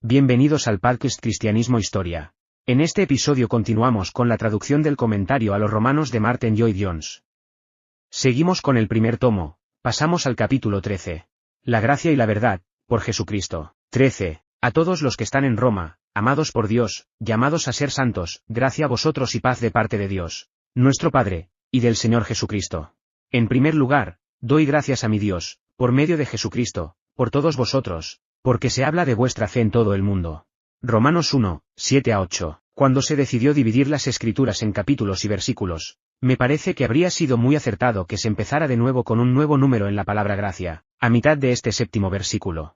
Bienvenidos al podcast Cristianismo Historia. En este episodio continuamos con la traducción del comentario a los Romanos de Martin Lloyd-Jones. Seguimos con el primer tomo, pasamos al capítulo 13. La gracia y la verdad, por Jesucristo. 13. A todos los que están en Roma, amados por Dios, llamados a ser santos, gracia a vosotros y paz de parte de Dios, nuestro Padre, y del Señor Jesucristo. En primer lugar, doy gracias a mi Dios, por medio de Jesucristo, por todos vosotros, porque se habla de vuestra fe en todo el mundo. Romanos 1, 7-8. Cuando se decidió dividir las Escrituras en capítulos y versículos, me parece que habría sido muy acertado que se empezara de nuevo con un nuevo número en la palabra gracia, a mitad de este séptimo versículo.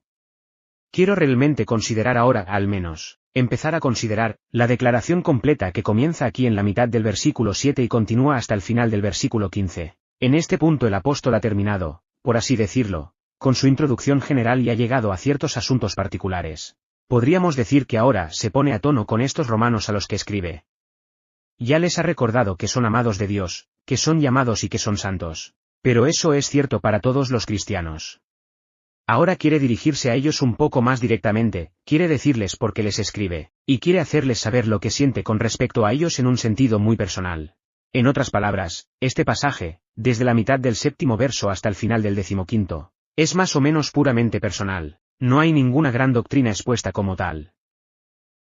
Quiero realmente considerar ahora, al menos, empezar a considerar, la declaración completa que comienza aquí en la mitad del versículo 7 y continúa hasta el final del versículo 15. En este punto el apóstol ha terminado, por así decirlo, con su introducción general y ha llegado a ciertos asuntos particulares. Podríamos decir que ahora se pone a tono con estos romanos a los que escribe. Ya les ha recordado que son amados de Dios, que son llamados y que son santos. Pero eso es cierto para todos los cristianos. Ahora quiere dirigirse a ellos un poco más directamente, quiere decirles por qué les escribe, y quiere hacerles saber lo que siente con respecto a ellos en un sentido muy personal. En otras palabras, este pasaje, desde la mitad del séptimo verso hasta el final del 15, es más o menos puramente personal. No hay ninguna gran doctrina expuesta como tal.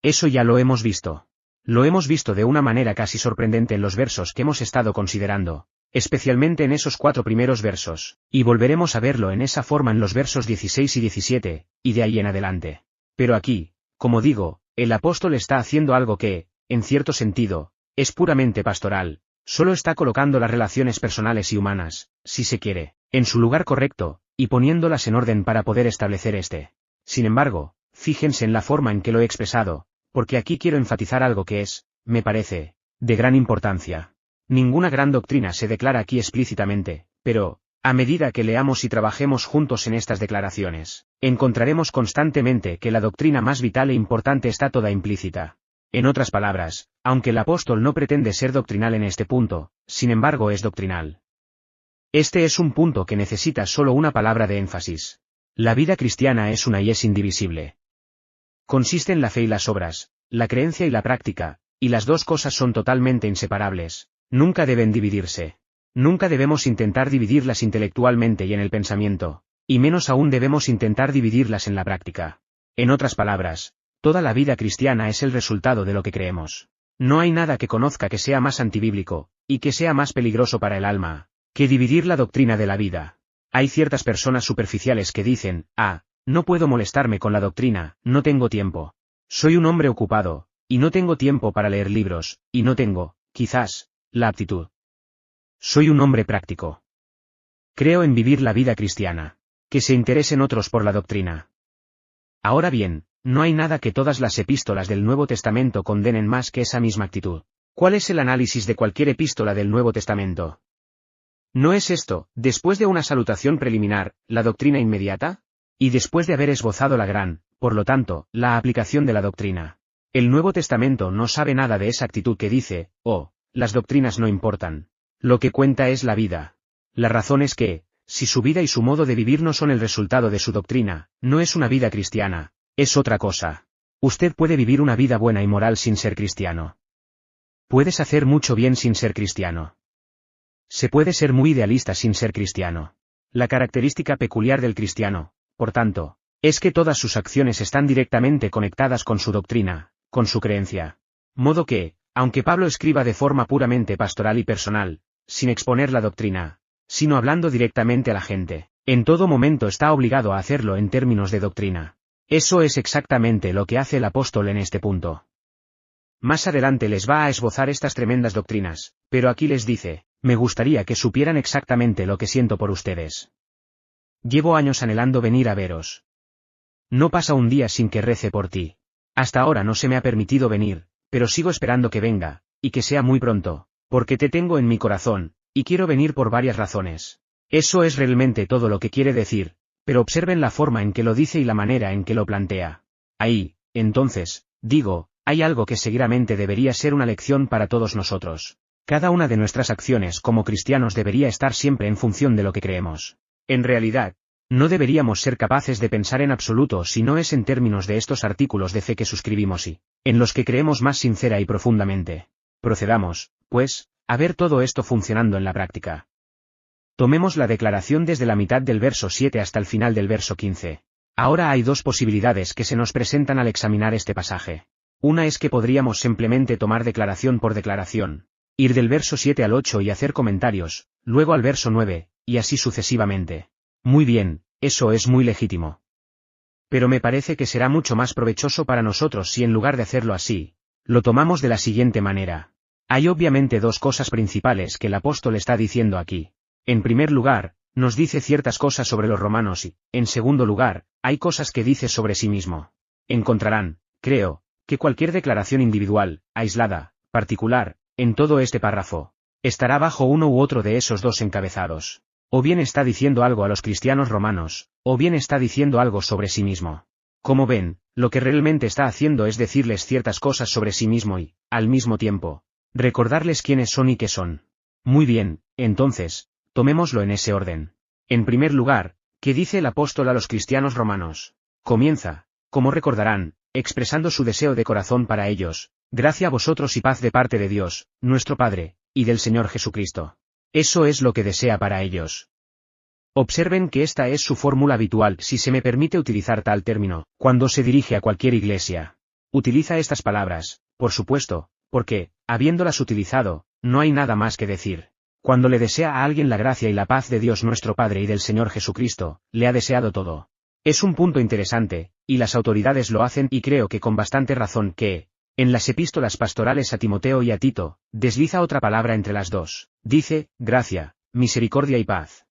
Eso ya lo hemos visto. Lo hemos visto de una manera casi sorprendente en los versos que hemos estado considerando, especialmente en esos 4 primeros versos, y volveremos a verlo en esa forma en los versos 16 y 17, y de ahí en adelante. Pero aquí, como digo, el apóstol está haciendo algo que, en cierto sentido, es puramente pastoral, solo está colocando las relaciones personales y humanas, si se quiere, en su lugar correcto, y poniéndolas en orden para poder establecer este. Sin embargo, fíjense en la forma en que lo he expresado, porque aquí quiero enfatizar algo que es, me parece, de gran importancia. Ninguna gran doctrina se declara aquí explícitamente, pero, a medida que leamos y trabajemos juntos en estas declaraciones, encontraremos constantemente que la doctrina más vital e importante está toda implícita. En otras palabras, aunque el apóstol no pretende ser doctrinal en este punto, sin embargo es doctrinal. Este es un punto que necesita solo una palabra de énfasis. La vida cristiana es una y es indivisible. Consiste en la fe y las obras, la creencia y la práctica, y las dos cosas son totalmente inseparables, nunca deben dividirse. Nunca debemos intentar dividirlas intelectualmente y en el pensamiento, y menos aún debemos intentar dividirlas en la práctica. En otras palabras, toda la vida cristiana es el resultado de lo que creemos. No hay nada que conozca que sea más antibíblico, y que sea más peligroso para el alma, que dividir la doctrina de la vida. Hay ciertas personas superficiales que dicen, no puedo molestarme con la doctrina, no tengo tiempo. Soy un hombre ocupado, y no tengo tiempo para leer libros, y no tengo, quizás, la aptitud. Soy un hombre práctico. Creo en vivir la vida cristiana. Que se interesen otros por la doctrina. Ahora bien, no hay nada que todas las epístolas del Nuevo Testamento condenen más que esa misma actitud. ¿Cuál es el análisis de cualquier epístola del Nuevo Testamento? ¿No es esto, después de una salutación preliminar, la doctrina inmediata? Y después de haber esbozado la gran, por lo tanto, la aplicación de la doctrina. El Nuevo Testamento no sabe nada de esa actitud que dice, las doctrinas no importan. Lo que cuenta es la vida. La razón es que, si su vida y su modo de vivir no son el resultado de su doctrina, no es una vida cristiana, es otra cosa. Usted puede vivir una vida buena y moral sin ser cristiano. Puedes hacer mucho bien sin ser cristiano. Se puede ser muy idealista sin ser cristiano. La característica peculiar del cristiano, por tanto, es que todas sus acciones están directamente conectadas con su doctrina, con su creencia. Modo que, aunque Pablo escriba de forma puramente pastoral y personal, sin exponer la doctrina, sino hablando directamente a la gente, en todo momento está obligado a hacerlo en términos de doctrina. Eso es exactamente lo que hace el apóstol en este punto. Más adelante les va a esbozar estas tremendas doctrinas, pero aquí les dice, me gustaría que supieran exactamente lo que siento por ustedes. Llevo años anhelando venir a veros. No pasa un día sin que rece por ti. Hasta ahora no se me ha permitido venir, pero sigo esperando que venga, y que sea muy pronto, porque te tengo en mi corazón, y quiero venir por varias razones. Eso es realmente todo lo que quiere decir, pero observen la forma en que lo dice y la manera en que lo plantea. Ahí, entonces, digo, hay algo que seguramente debería ser una lección para todos nosotros. Cada una de nuestras acciones como cristianos debería estar siempre en función de lo que creemos. En realidad, No deberíamos ser capaces de pensar en absoluto si no es en términos de estos artículos de fe que suscribimos y, en los que creemos más sincera y profundamente. Procedamos, pues, a ver todo esto funcionando en la práctica. Tomemos la declaración desde la mitad del verso 7 hasta el final del verso 15. Ahora hay dos posibilidades que se nos presentan al examinar este pasaje. Una es que podríamos simplemente tomar declaración por declaración, ir del verso 7 al 8 y hacer comentarios, luego al verso 9, y así sucesivamente. Muy bien, eso es muy legítimo. Pero me parece que será mucho más provechoso para nosotros si en lugar de hacerlo así, lo tomamos de la siguiente manera. Hay obviamente dos cosas principales que el apóstol está diciendo aquí. En primer lugar, nos dice ciertas cosas sobre los romanos y, en segundo lugar, hay cosas que dice sobre sí mismo. Encontrarán, creo, que cualquier declaración individual, aislada, particular, en todo este párrafo, estará bajo uno u otro de esos dos encabezados. O bien está diciendo algo a los cristianos romanos, o bien está diciendo algo sobre sí mismo. Como ven, lo que realmente está haciendo es decirles ciertas cosas sobre sí mismo y, al mismo tiempo, recordarles quiénes son y qué son. Muy bien, entonces, tomémoslo en ese orden. En primer lugar, ¿qué dice el apóstol a los cristianos romanos? Comienza, como recordarán, expresando su deseo de corazón para ellos, gracia a vosotros y paz de parte de Dios, nuestro Padre, y del Señor Jesucristo. Eso es lo que desea para ellos. Observen que esta es su fórmula habitual, si se me permite utilizar tal término, cuando se dirige a cualquier iglesia. Utiliza estas palabras, por supuesto, porque, habiéndolas utilizado, no hay nada más que decir. Cuando le desea a alguien la gracia y la paz de Dios nuestro Padre y del Señor Jesucristo, le ha deseado todo. Es un punto interesante, y las autoridades lo hacen y creo que con bastante razón que, en las epístolas pastorales a Timoteo y a Tito, desliza otra palabra entre las dos. Dice, gracia, misericordia y paz.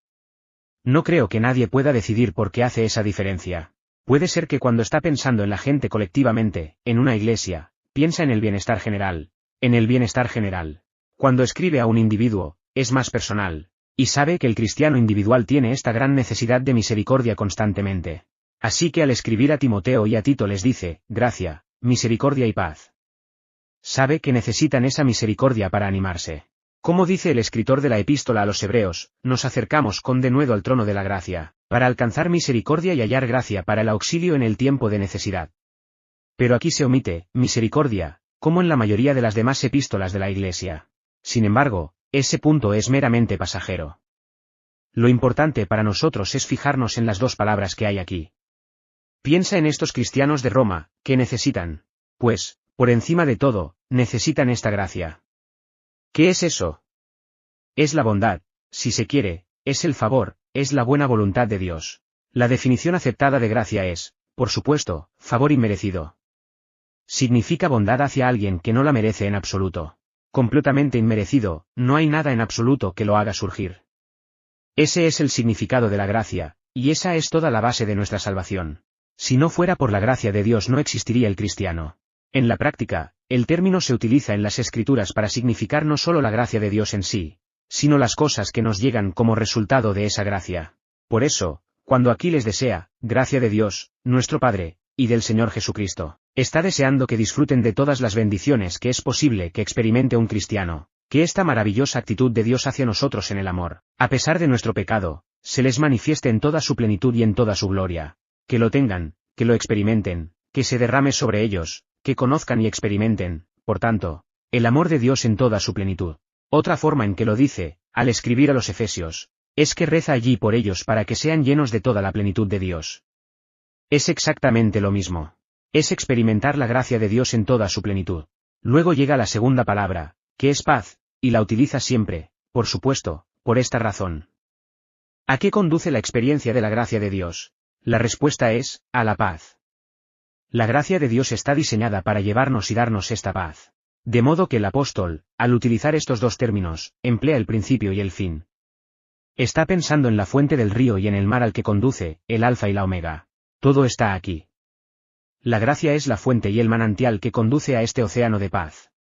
No creo que nadie pueda decidir por qué hace esa diferencia. Puede ser que cuando está pensando en la gente colectivamente, en una iglesia, piensa en el bienestar general. En el bienestar general. Cuando escribe a un individuo, es más personal, y sabe que el cristiano individual tiene esta gran necesidad de misericordia constantemente. Así que al escribir a Timoteo y a Tito les dice, gracia, misericordia y paz. Sabe que necesitan esa misericordia para animarse. Como dice el escritor de la epístola a los Hebreos, nos acercamos con denuedo al trono de la gracia, para alcanzar misericordia y hallar gracia para el auxilio en el tiempo de necesidad. Pero aquí se omite, misericordia, como en la mayoría de las demás epístolas de la Iglesia. Sin embargo, ese punto es meramente pasajero. Lo importante para nosotros es fijarnos en las dos palabras que hay aquí. Piensa en estos cristianos de Roma, que necesitan, pues, por encima de todo, necesitan esta gracia. ¿Qué es eso? Es la bondad, si se quiere, es el favor, es la buena voluntad de Dios. La definición aceptada de gracia es, por supuesto, favor inmerecido. Significa bondad hacia alguien que no la merece en absoluto. Completamente inmerecido, no hay nada en absoluto que lo haga surgir. Ese es el significado de la gracia, y esa es toda la base de nuestra salvación. Si no fuera por la gracia de Dios no existiría el cristiano. En la práctica, el término se utiliza en las Escrituras para significar no solo la gracia de Dios en sí, sino las cosas que nos llegan como resultado de esa gracia. Por eso, cuando aquí les desea, gracia de Dios, nuestro Padre, y del Señor Jesucristo, está deseando que disfruten de todas las bendiciones que es posible que experimente un cristiano, que esta maravillosa actitud de Dios hacia nosotros en el amor, a pesar de nuestro pecado, se les manifieste en toda su plenitud y en toda su gloria. Que lo tengan, que lo experimenten, que se derrame sobre ellos, que conozcan y experimenten, por tanto, el amor de Dios en toda su plenitud. Otra forma en que lo dice, al escribir a los Efesios, es que reza allí por ellos para que sean llenos de toda la plenitud de Dios. Es exactamente lo mismo. Es experimentar la gracia de Dios en toda su plenitud. Luego llega la segunda palabra, que es paz, y la utiliza siempre, por supuesto, por esta razón. ¿A qué conduce la experiencia de la gracia de Dios? La respuesta es, a la paz. La gracia de Dios está diseñada para llevarnos y darnos esta paz. De modo que el apóstol, al utilizar estos dos términos, emplea el principio y el fin. Está pensando en la fuente del río y en el mar al que conduce, el alfa y la omega. Todo está aquí. La gracia es la fuente y el manantial que conduce a este océano de paz.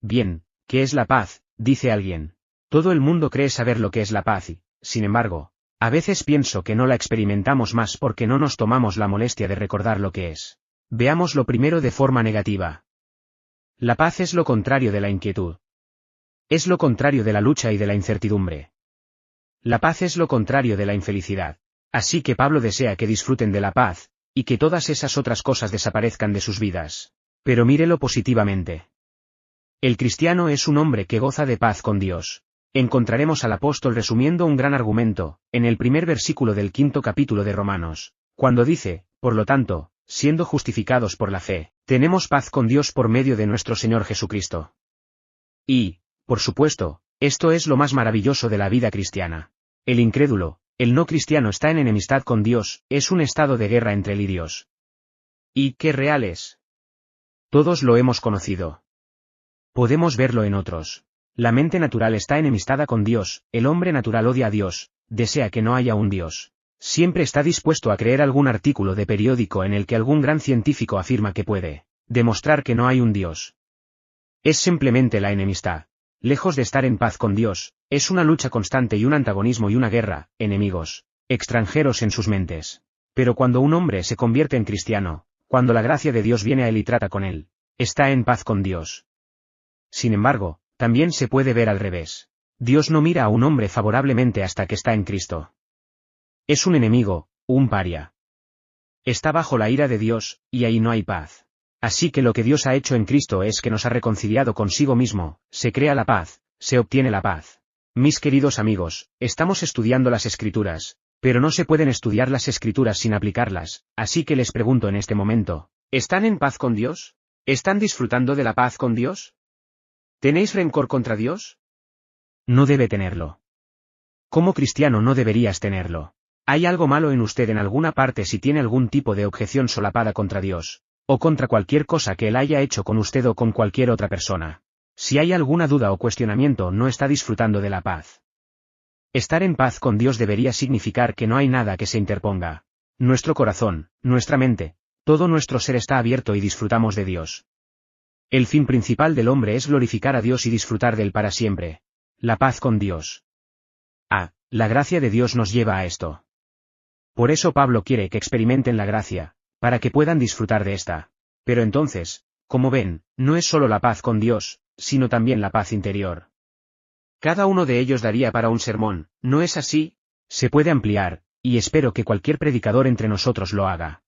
Bien, ¿qué es la paz?, dice alguien. Todo el mundo cree saber lo que es la paz y, sin embargo, a veces pienso que no la experimentamos más porque no nos tomamos la molestia de recordar lo que es. Veámoslo primero de forma negativa. La paz es lo contrario de la inquietud. Es lo contrario de la lucha y de la incertidumbre. La paz es lo contrario de la infelicidad. Así que Pablo desea que disfruten de la paz, y que todas esas otras cosas desaparezcan de sus vidas. Pero mírelo positivamente. El cristiano es un hombre que goza de paz con Dios. Encontraremos al apóstol resumiendo un gran argumento, en el primer versículo del 5º capítulo de Romanos, cuando dice, por lo tanto, siendo justificados por la fe, tenemos paz con Dios por medio de nuestro Señor Jesucristo. Y, por supuesto, esto es lo más maravilloso de la vida cristiana. El incrédulo, el no cristiano está en enemistad con Dios, es un estado de guerra entre él y Dios. ¿Y qué real es? Todos lo hemos conocido. Podemos verlo en otros. La mente natural está enemistada con Dios, el hombre natural odia a Dios, desea que no haya un Dios. Siempre está dispuesto a creer algún artículo de periódico en el que algún gran científico afirma que puede demostrar que no hay un Dios. Es simplemente la enemistad. Lejos de estar en paz con Dios, es una lucha constante y un antagonismo y una guerra, enemigos, extranjeros en sus mentes. Pero cuando un hombre se convierte en cristiano, cuando la gracia de Dios viene a él y trata con él, está en paz con Dios. Sin embargo, también se puede ver al revés. Dios no mira a un hombre favorablemente hasta que está en Cristo. Es un enemigo, un paria. Está bajo la ira de Dios, y ahí no hay paz. Así que lo que Dios ha hecho en Cristo es que nos ha reconciliado consigo mismo, se crea la paz, se obtiene la paz. Mis queridos amigos, estamos estudiando las Escrituras, pero no se pueden estudiar las Escrituras sin aplicarlas, así que les pregunto en este momento, ¿están en paz con Dios? ¿Están disfrutando de la paz con Dios? ¿Tenéis rencor contra Dios? No debe tenerlo. Como cristiano no deberías tenerlo. ¿Hay algo malo en usted en alguna parte si tiene algún tipo de objeción solapada contra Dios, o contra cualquier cosa que Él haya hecho con usted o con cualquier otra persona? Si hay alguna duda o cuestionamiento, no está disfrutando de la paz. Estar en paz con Dios debería significar que no hay nada que se interponga. Nuestro corazón, nuestra mente, todo nuestro ser está abierto y disfrutamos de Dios. El fin principal del hombre es glorificar a Dios y disfrutar de Él para siempre. La paz con Dios. La gracia de Dios nos lleva a esto. Por eso Pablo quiere que experimenten la gracia, para que puedan disfrutar de esta. Pero entonces, como ven, no es solo la paz con Dios, sino también la paz interior. Cada uno de ellos daría para un sermón, ¿no es así? Se puede ampliar, y espero que cualquier predicador entre nosotros lo haga.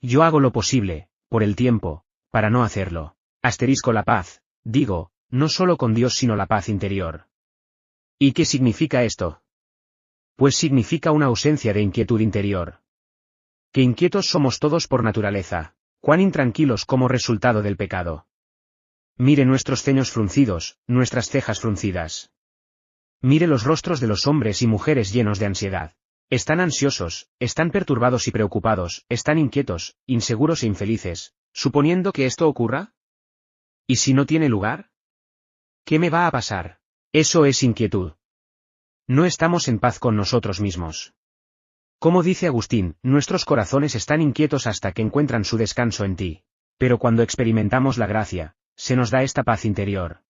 Yo hago lo posible, por el tiempo, para no hacerlo. La paz, digo, no solo con Dios sino la paz interior. ¿Y qué significa esto? Pues significa una ausencia de inquietud interior. Que inquietos somos todos por naturaleza, cuán intranquilos como resultado del pecado. Mire nuestros ceños fruncidos, nuestras cejas fruncidas. Mire los rostros de los hombres y mujeres llenos de ansiedad. Están ansiosos, están perturbados y preocupados, están inquietos, inseguros e infelices, suponiendo que esto ocurra. ¿Y si no tiene lugar? ¿Qué me va a pasar? Eso es inquietud. No estamos en paz con nosotros mismos. Como dice Agustín, nuestros corazones están inquietos hasta que encuentran su descanso en ti. Pero cuando experimentamos la gracia, se nos da esta paz interior.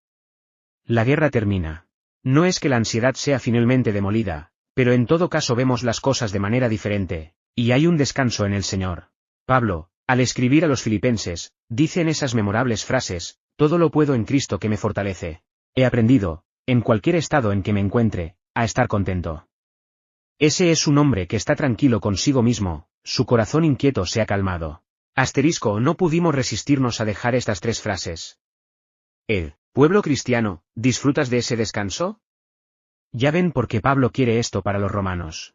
La guerra termina. No es que la ansiedad sea finalmente demolida, pero en todo caso vemos las cosas de manera diferente, y hay un descanso en el Señor. Pablo, al escribir a los filipenses, dice en esas memorables frases, todo lo puedo en Cristo que me fortalece. He aprendido, en cualquier estado en que me encuentre, a estar contento. Ese es un hombre que está tranquilo consigo mismo, su corazón inquieto se ha calmado. No pudimos resistirnos a dejar estas tres frases. Pueblo cristiano, ¿disfrutas de ese descanso? Ya ven por qué Pablo quiere esto para los romanos.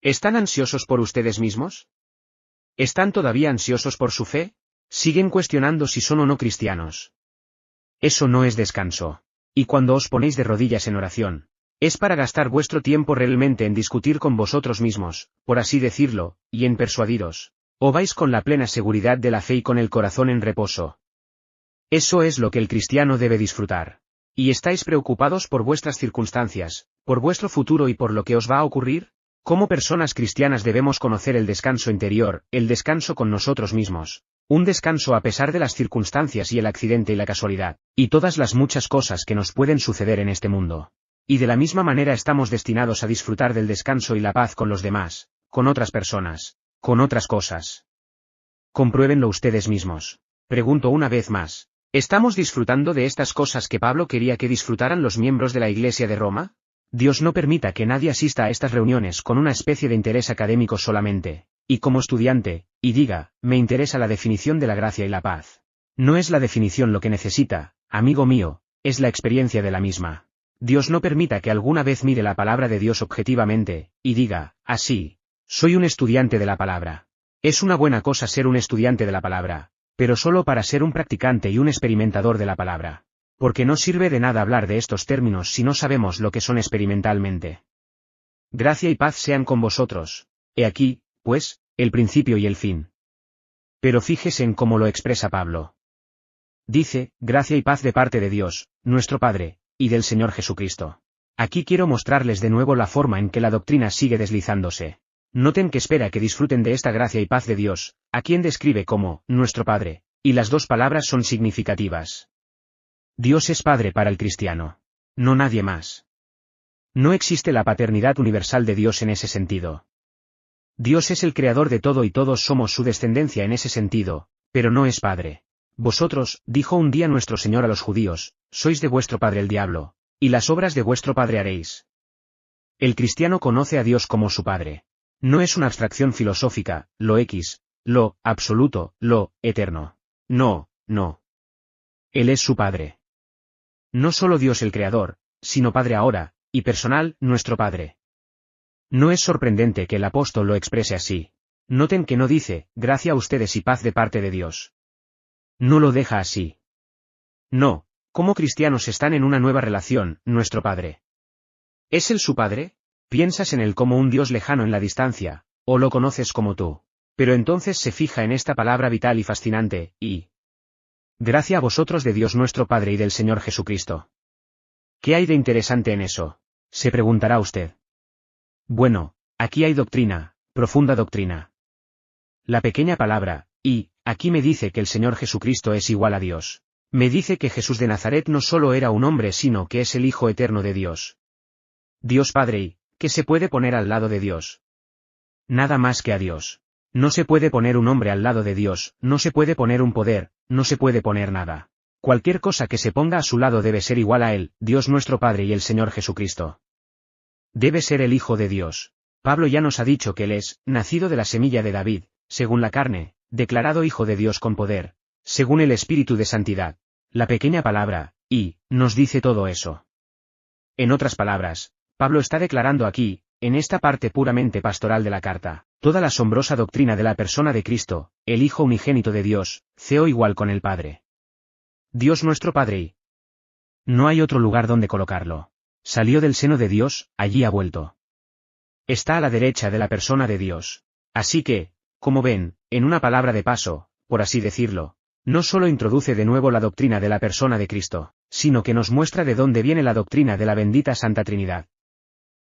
¿Están ansiosos por ustedes mismos? ¿Están todavía ansiosos por su fe? ¿Siguen cuestionando si son o no cristianos? Eso no es descanso. Y cuando os ponéis de rodillas en oración, es para gastar vuestro tiempo realmente en discutir con vosotros mismos, por así decirlo, y en persuadiros. ¿O vais con la plena seguridad de la fe y con el corazón en reposo? Eso es lo que el cristiano debe disfrutar. ¿Y estáis preocupados por vuestras circunstancias, por vuestro futuro y por lo que os va a ocurrir? Como personas cristianas debemos conocer el descanso interior, el descanso con nosotros mismos. Un descanso a pesar de las circunstancias y el accidente y la casualidad, y todas las muchas cosas que nos pueden suceder en este mundo. Y de la misma manera estamos destinados a disfrutar del descanso y la paz con los demás, con otras personas, con otras cosas. Compruébenlo ustedes mismos. Pregunto una vez más, ¿estamos disfrutando de estas cosas que Pablo quería que disfrutaran los miembros de la Iglesia de Roma? Dios no permita que nadie asista a estas reuniones con una especie de interés académico solamente, y como estudiante, y diga, me interesa la definición de la gracia y la paz. No es la definición lo que necesita, amigo mío, es la experiencia de la misma. Dios no permita que alguna vez mire la palabra de Dios objetivamente, y diga, así, soy un estudiante de la palabra. Es una buena cosa ser un estudiante de la palabra, pero solo para ser un practicante y un experimentador de la palabra. Porque no sirve de nada hablar de estos términos si no sabemos lo que son experimentalmente. Gracia y paz sean con vosotros. He aquí, pues, el principio y el fin. Pero fíjese en cómo lo expresa Pablo. Dice, gracia y paz de parte de Dios, nuestro Padre, y del Señor Jesucristo. Aquí quiero mostrarles de nuevo la forma en que la doctrina sigue deslizándose. Noten que espera que disfruten de esta gracia y paz de Dios, a quien describe como, nuestro Padre, y las dos palabras son significativas. Dios es Padre para el cristiano. No nadie más. No existe la paternidad universal de Dios en ese sentido. Dios es el creador de todo y todos somos su descendencia en ese sentido, pero no es Padre. Vosotros, dijo un día nuestro Señor a los judíos, sois de vuestro padre el diablo, y las obras de vuestro padre haréis. El cristiano conoce a Dios como su Padre. No es una abstracción filosófica, lo X, lo absoluto, lo eterno. No, no. Él es su Padre. No solo Dios el Creador, sino Padre ahora, y personal, nuestro Padre. No es sorprendente que el apóstol lo exprese así. Noten que no dice, gracia a ustedes y paz de parte de Dios. No lo deja así. No, como cristianos están en una nueva relación, nuestro Padre. ¿Es Él su Padre? Piensas en Él como un Dios lejano en la distancia, o lo conoces como tú. Pero entonces se fija en esta palabra vital y fascinante, y... gracia a vosotros de Dios nuestro Padre y del Señor Jesucristo. ¿Qué hay de interesante en eso? Se preguntará usted. Bueno, aquí hay doctrina, profunda doctrina. La pequeña palabra, y, aquí me dice que el Señor Jesucristo es igual a Dios. Me dice que Jesús de Nazaret no solo era un hombre sino que es el Hijo eterno de Dios. Dios Padre y, ¿qué se puede poner al lado de Dios? Nada más que a Dios. No se puede poner un hombre al lado de Dios, no se puede poner un poder, no se puede poner nada. Cualquier cosa que se ponga a su lado debe ser igual a Él, Dios nuestro Padre y el Señor Jesucristo. Debe ser el Hijo de Dios. Pablo ya nos ha dicho que Él es, nacido de la semilla de David, según la carne, declarado Hijo de Dios con poder, según el Espíritu de Santidad. La pequeña palabra, y, nos dice todo eso. En otras palabras, Pablo está declarando aquí, en esta parte puramente pastoral de la carta, toda la asombrosa doctrina de la persona de Cristo, el Hijo unigénito de Dios, CEO igual con el Padre. Dios nuestro Padre y... no hay otro lugar donde colocarlo. Salió del seno de Dios, allí ha vuelto. Está a la derecha de la persona de Dios. Así que, como ven, en una palabra de paso, por así decirlo, no solo introduce de nuevo la doctrina de la persona de Cristo, sino que nos muestra de dónde viene la doctrina de la bendita Santa Trinidad.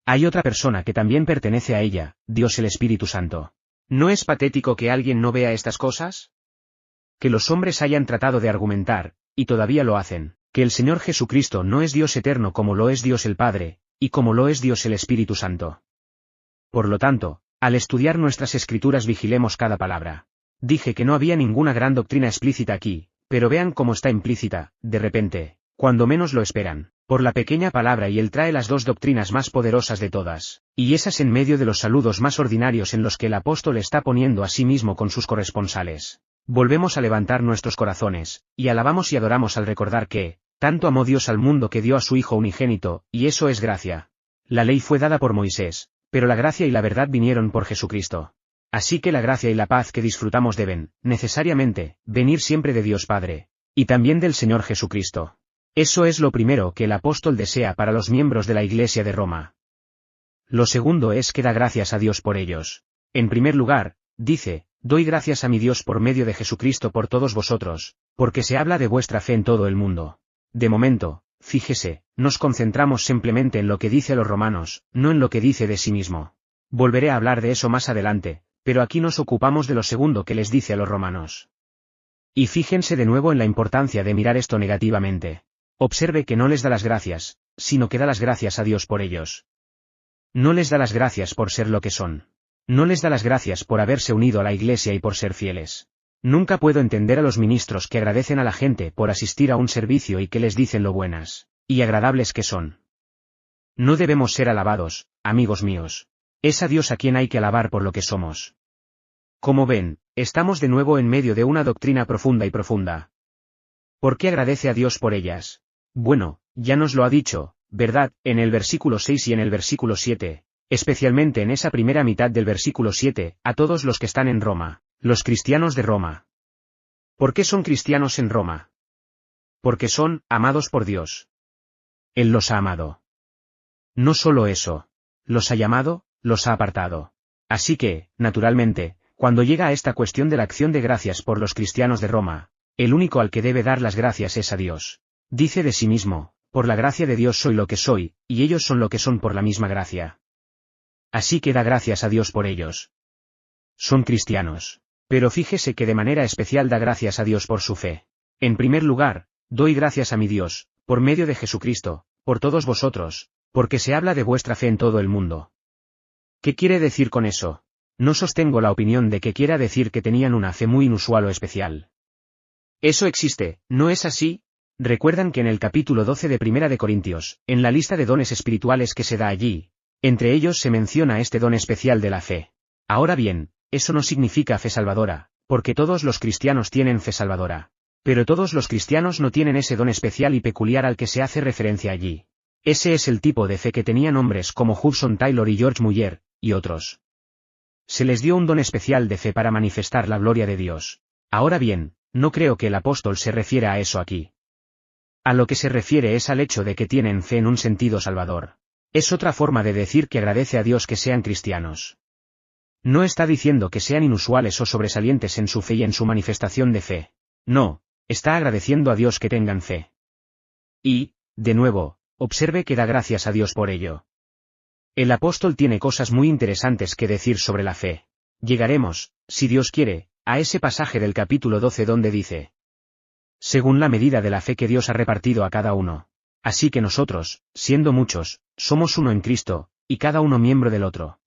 Hay otra persona que también pertenece a ella, Dios el Espíritu Santo. ¿No es patético que alguien no vea estas cosas? Que los hombres hayan tratado de argumentar, y todavía lo hacen, que el Señor Jesucristo no es Dios eterno como lo es Dios el Padre, y como lo es Dios el Espíritu Santo. Por lo tanto, al estudiar nuestras escrituras vigilemos cada palabra. Dije que no había ninguna gran doctrina explícita aquí, pero vean cómo está implícita, de repente, cuando menos lo esperan, por la pequeña palabra y Él trae las dos doctrinas más poderosas de todas, y esas en medio de los saludos más ordinarios en los que el apóstol está poniendo a sí mismo con sus corresponsales. Volvemos a levantar nuestros corazones, y alabamos y adoramos al recordar que, tanto amó Dios al mundo que dio a su Hijo unigénito, y eso es gracia. La ley fue dada por Moisés, pero la gracia y la verdad vinieron por Jesucristo. Así que la gracia y la paz que disfrutamos deben, necesariamente, venir siempre de Dios Padre, y también del Señor Jesucristo. Eso es lo primero que el apóstol desea para los miembros de la Iglesia de Roma. Lo segundo es que da gracias a Dios por ellos. En primer lugar, dice, doy gracias a mi Dios por medio de Jesucristo por todos vosotros, porque se habla de vuestra fe en todo el mundo. De momento, fíjese, nos concentramos simplemente en lo que dice a los romanos, no en lo que dice de sí mismo. Volveré a hablar de eso más adelante, pero aquí nos ocupamos de lo segundo que les dice a los romanos. Y fíjense de nuevo en la importancia de mirar esto negativamente. Observe que no les da las gracias, sino que da las gracias a Dios por ellos. No les da las gracias por ser lo que son. No les da las gracias por haberse unido a la Iglesia y por ser fieles. Nunca puedo entender a los ministros que agradecen a la gente por asistir a un servicio y que les dicen lo buenas y agradables que son. No debemos ser alabados, amigos míos. Es a Dios a quien hay que alabar por lo que somos. Como ven, estamos de nuevo en medio de una doctrina profunda y profunda. ¿Por qué agradece a Dios por ellas? Bueno, ya nos lo ha dicho, ¿verdad?, en el versículo 6 y en el versículo 7, especialmente en esa primera mitad del versículo 7, a todos los que están en Roma, los cristianos de Roma. ¿Por qué son cristianos en Roma? Porque son amados por Dios. Él los ha amado. No solo eso. Los ha llamado, los ha apartado. Así que, naturalmente, cuando llega a esta cuestión de la acción de gracias por los cristianos de Roma, el único al que debe dar las gracias es a Dios. Dice de sí mismo, por la gracia de Dios soy lo que soy, y ellos son lo que son por la misma gracia. Así que da gracias a Dios por ellos. Son cristianos. Pero fíjese que de manera especial da gracias a Dios por su fe. En primer lugar, doy gracias a mi Dios, por medio de Jesucristo, por todos vosotros, porque se habla de vuestra fe en todo el mundo. ¿Qué quiere decir con eso? No sostengo la opinión de que quiera decir que tenían una fe muy inusual o especial. Eso existe, ¿no es así? Recuerdan que en el capítulo 12 de Primera de Corintios, en la lista de dones espirituales que se da allí, entre ellos se menciona este don especial de la fe. Ahora bien, eso no significa fe salvadora, porque todos los cristianos tienen fe salvadora. Pero todos los cristianos no tienen ese don especial y peculiar al que se hace referencia allí. Ese es el tipo de fe que tenían hombres como Hudson Taylor y George Muller, y otros. Se les dio un don especial de fe para manifestar la gloria de Dios. Ahora bien, no creo que el apóstol se refiera a eso aquí. A lo que se refiere es al hecho de que tienen fe en un sentido salvador. Es otra forma de decir que agradece a Dios que sean cristianos. No está diciendo que sean inusuales o sobresalientes en su fe y en su manifestación de fe. No, está agradeciendo a Dios que tengan fe. Y, de nuevo, observe que da gracias a Dios por ello. El apóstol tiene cosas muy interesantes que decir sobre la fe. Llegaremos, si Dios quiere, a ese pasaje del capítulo 12 donde dice: según la medida de la fe que Dios ha repartido a cada uno. Así que nosotros, siendo muchos, somos uno en Cristo, y cada uno miembro del otro.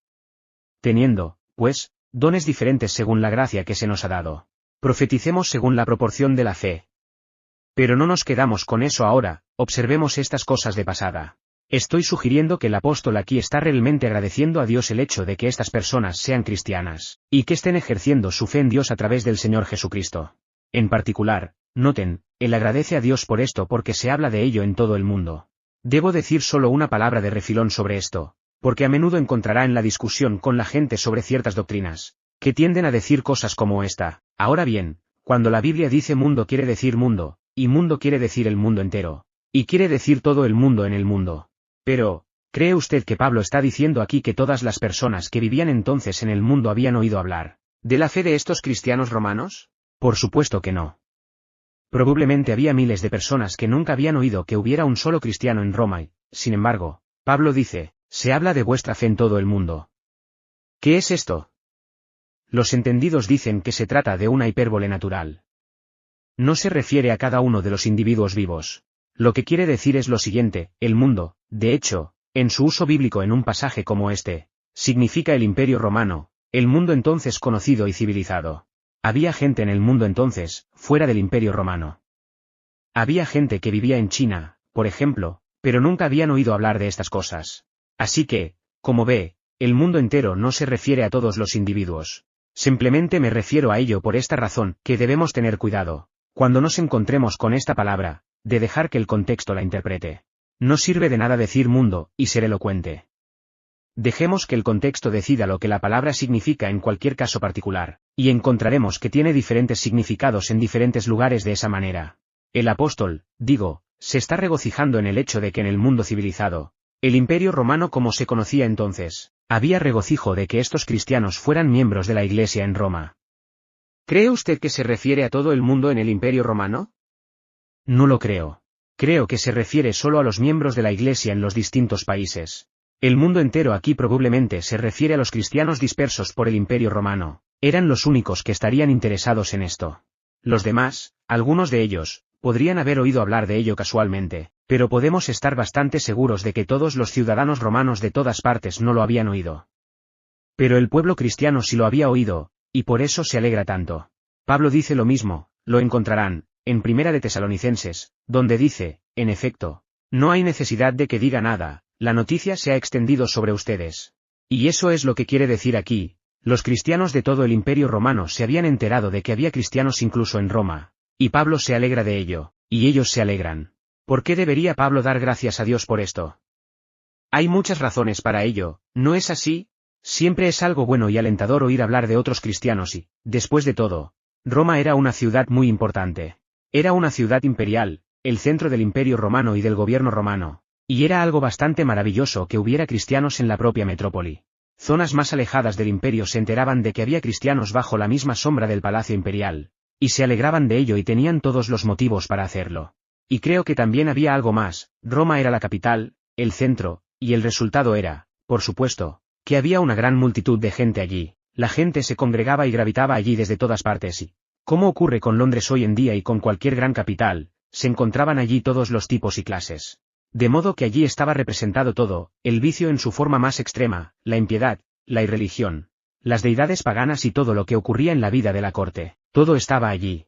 Teniendo, pues, dones diferentes según la gracia que se nos ha dado. Profeticemos según la proporción de la fe. Pero no nos quedamos con eso ahora, observemos estas cosas de pasada. Estoy sugiriendo que el apóstol aquí está realmente agradeciendo a Dios el hecho de que estas personas sean cristianas, y que estén ejerciendo su fe en Dios a través del Señor Jesucristo. En particular, noten, él agradece a Dios por esto porque se habla de ello en todo el mundo. Debo decir solo una palabra de refilón sobre esto, porque a menudo encontrará en la discusión con la gente sobre ciertas doctrinas, que tienden a decir cosas como esta. Ahora bien, cuando la Biblia dice mundo quiere decir mundo, y mundo quiere decir el mundo entero, y quiere decir todo el mundo en el mundo. Pero, ¿cree usted que Pablo está diciendo aquí que todas las personas que vivían entonces en el mundo habían oído hablar de la fe de estos cristianos romanos? Por supuesto que no. Probablemente había miles de personas que nunca habían oído que hubiera un solo cristiano en Roma y, sin embargo, Pablo dice, se habla de vuestra fe en todo el mundo. ¿Qué es esto? Los entendidos dicen que se trata de una hipérbole natural. No se refiere a cada uno de los individuos vivos. Lo que quiere decir es lo siguiente: el mundo, de hecho, en su uso bíblico en un pasaje como este, significa el Imperio Romano, el mundo entonces conocido y civilizado. Había gente en el mundo entonces, fuera del Imperio Romano. Había gente que vivía en China, por ejemplo, pero nunca habían oído hablar de estas cosas. Así que, como ve, el mundo entero no se refiere a todos los individuos. Simplemente me refiero a ello por esta razón, que debemos tener cuidado, cuando nos encontremos con esta palabra, de dejar que el contexto la interprete. No sirve de nada decir mundo, y ser elocuente. Dejemos que el contexto decida lo que la palabra significa en cualquier caso particular, y encontraremos que tiene diferentes significados en diferentes lugares de esa manera. El apóstol, digo, se está regocijando en el hecho de que en el mundo civilizado, el Imperio Romano como se conocía entonces, había regocijo de que estos cristianos fueran miembros de la Iglesia en Roma. ¿Cree usted que se refiere a todo el mundo en el Imperio Romano? No lo creo. Creo que se refiere solo a los miembros de la Iglesia en los distintos países. El mundo entero aquí probablemente se refiere a los cristianos dispersos por el Imperio Romano. Eran los únicos que estarían interesados en esto. Los demás, algunos de ellos, podrían haber oído hablar de ello casualmente, pero podemos estar bastante seguros de que todos los ciudadanos romanos de todas partes no lo habían oído. Pero el pueblo cristiano sí lo había oído, y por eso se alegra tanto. Pablo dice lo mismo, lo encontrarán, en Primera de Tesalonicenses, donde dice, en efecto, no hay necesidad de que diga nada, la noticia se ha extendido sobre ustedes. Y eso es lo que quiere decir aquí, los cristianos de todo el Imperio Romano se habían enterado de que había cristianos incluso en Roma, y Pablo se alegra de ello, y ellos se alegran. ¿Por qué debería Pablo dar gracias a Dios por esto? Hay muchas razones para ello, ¿no es así? Siempre es algo bueno y alentador oír hablar de otros cristianos y, después de todo, Roma era una ciudad muy importante. Era una ciudad imperial, el centro del Imperio Romano y del gobierno romano, y era algo bastante maravilloso que hubiera cristianos en la propia metrópoli. Zonas más alejadas del imperio se enteraban de que había cristianos bajo la misma sombra del palacio imperial, y se alegraban de ello y tenían todos los motivos para hacerlo. Y creo que también había algo más, Roma era la capital, el centro, y el resultado era, por supuesto, que había una gran multitud de gente allí, la gente se congregaba y gravitaba allí desde todas partes y, como ocurre con Londres hoy en día y con cualquier gran capital, se encontraban allí todos los tipos y clases. De modo que allí estaba representado todo, el vicio en su forma más extrema, la impiedad, la irreligión, las deidades paganas y todo lo que ocurría en la vida de la corte, todo estaba allí.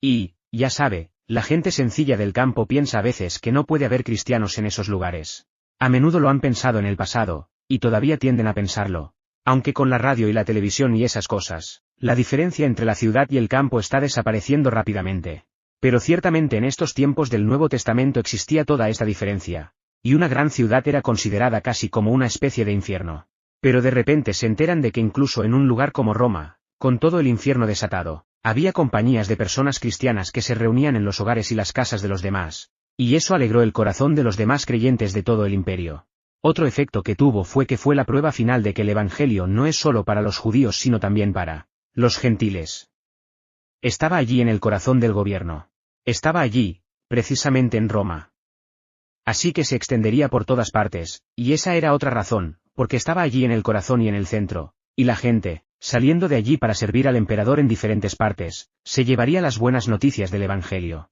Y, ya sabe, la gente sencilla del campo piensa a veces que no puede haber cristianos en esos lugares. A menudo lo han pensado en el pasado, y todavía tienden a pensarlo, aunque con la radio y la televisión y esas cosas, la diferencia entre la ciudad y el campo está desapareciendo rápidamente. Pero ciertamente en estos tiempos del Nuevo Testamento existía toda esta diferencia, y una gran ciudad era considerada casi como una especie de infierno. Pero de repente se enteran de que incluso en un lugar como Roma, con todo el infierno desatado, había compañías de personas cristianas que se reunían en los hogares y las casas de los demás, y eso alegró el corazón de los demás creyentes de todo el imperio. Otro efecto que tuvo fue la prueba final de que el Evangelio no es solo para los judíos sino también para los gentiles. Estaba allí en el corazón del gobierno. Estaba allí, precisamente en Roma. Así que se extendería por todas partes, y esa era otra razón, porque estaba allí en el corazón y en el centro, y la gente, saliendo de allí para servir al emperador en diferentes partes, se llevaría las buenas noticias del Evangelio.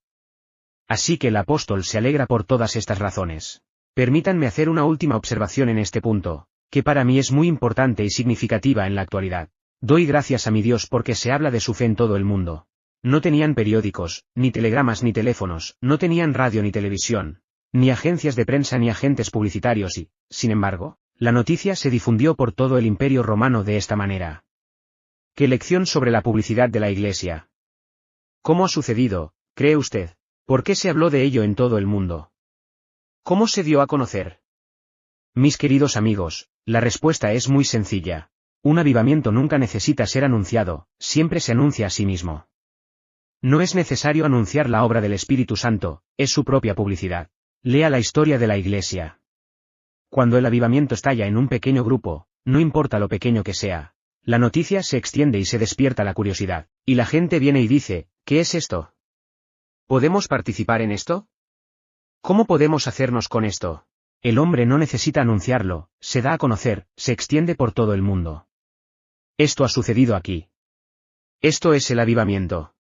Así que el apóstol se alegra por todas estas razones. Permítanme hacer una última observación en este punto, que para mí es muy importante y significativa en la actualidad. Doy gracias a mi Dios porque se habla de su fe en todo el mundo. No tenían periódicos, ni telegramas ni teléfonos, no tenían radio ni televisión, ni agencias de prensa ni agentes publicitarios y, sin embargo, la noticia se difundió por todo el Imperio Romano de esta manera. ¿Qué lección sobre la publicidad de la Iglesia? ¿Cómo ha sucedido, cree usted? ¿Por qué se habló de ello en todo el mundo? ¿Cómo se dio a conocer? Mis queridos amigos, la respuesta es muy sencilla. Un avivamiento nunca necesita ser anunciado, siempre se anuncia a sí mismo. No es necesario anunciar la obra del Espíritu Santo, es su propia publicidad. Lea la historia de la Iglesia. Cuando el avivamiento estalla en un pequeño grupo, no importa lo pequeño que sea, la noticia se extiende y se despierta la curiosidad, y la gente viene y dice, ¿qué es esto? ¿Podemos participar en esto? ¿Cómo podemos hacernos con esto? El hombre no necesita anunciarlo, se da a conocer, se extiende por todo el mundo. Esto ha sucedido aquí. Esto es el avivamiento.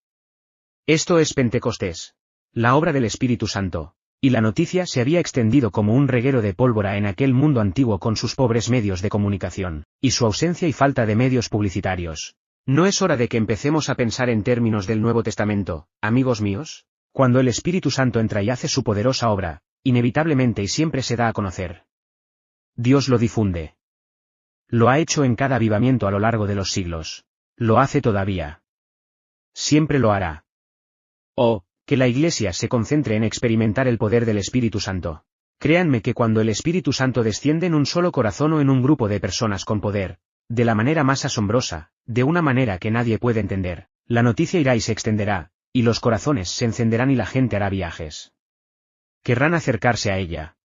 Esto es Pentecostés. La obra del Espíritu Santo. Y la noticia se había extendido como un reguero de pólvora en aquel mundo antiguo con sus pobres medios de comunicación, y su ausencia y falta de medios publicitarios. ¿No es hora de que empecemos a pensar en términos del Nuevo Testamento, amigos míos? Cuando el Espíritu Santo entra y hace su poderosa obra, inevitablemente y siempre se da a conocer. Dios lo difunde. Lo ha hecho en cada avivamiento a lo largo de los siglos. Lo hace todavía. Siempre lo hará. Oh, que la Iglesia se concentre en experimentar el poder del Espíritu Santo. Créanme que cuando el Espíritu Santo desciende en un solo corazón o en un grupo de personas con poder, de la manera más asombrosa, de una manera que nadie puede entender, la noticia irá y se extenderá, y los corazones se encenderán y la gente hará viajes. Querrán acercarse a ella.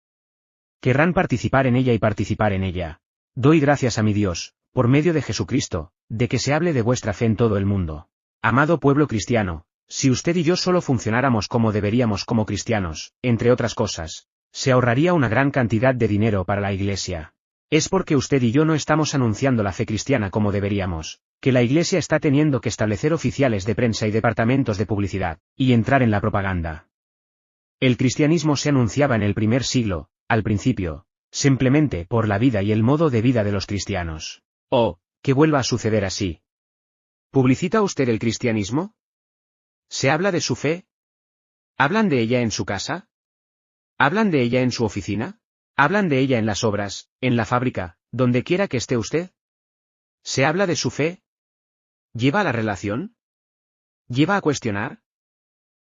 Querrán participar en ella y participar en ella. Doy gracias a mi Dios, por medio de Jesucristo, de que se hable de vuestra fe en todo el mundo. Amado pueblo cristiano, si usted y yo solo funcionáramos como deberíamos como cristianos, entre otras cosas, se ahorraría una gran cantidad de dinero para la Iglesia. Es porque usted y yo no estamos anunciando la fe cristiana como deberíamos, que la Iglesia está teniendo que establecer oficiales de prensa y departamentos de publicidad, y entrar en la propaganda. El cristianismo se anunciaba en el primer siglo, al principio, simplemente por la vida y el modo de vida de los cristianos. Oh, que vuelva a suceder así. ¿Publicita usted el cristianismo? ¿Se habla de su fe? ¿Hablan de ella en su casa? ¿Hablan de ella en su oficina? ¿Hablan de ella en las obras, en la fábrica, donde quiera que esté usted? ¿Se habla de su fe? ¿Lleva a la relación? ¿Lleva a cuestionar?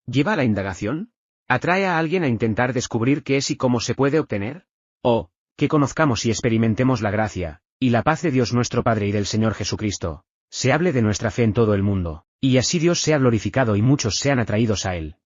¿Lleva a la indagación? ¿Atrae a alguien a intentar descubrir qué es y cómo se puede obtener? Oh, que conozcamos y experimentemos la gracia, y la paz de Dios nuestro Padre y del Señor Jesucristo, se hable de nuestra fe en todo el mundo, y así Dios sea glorificado y muchos sean atraídos a Él.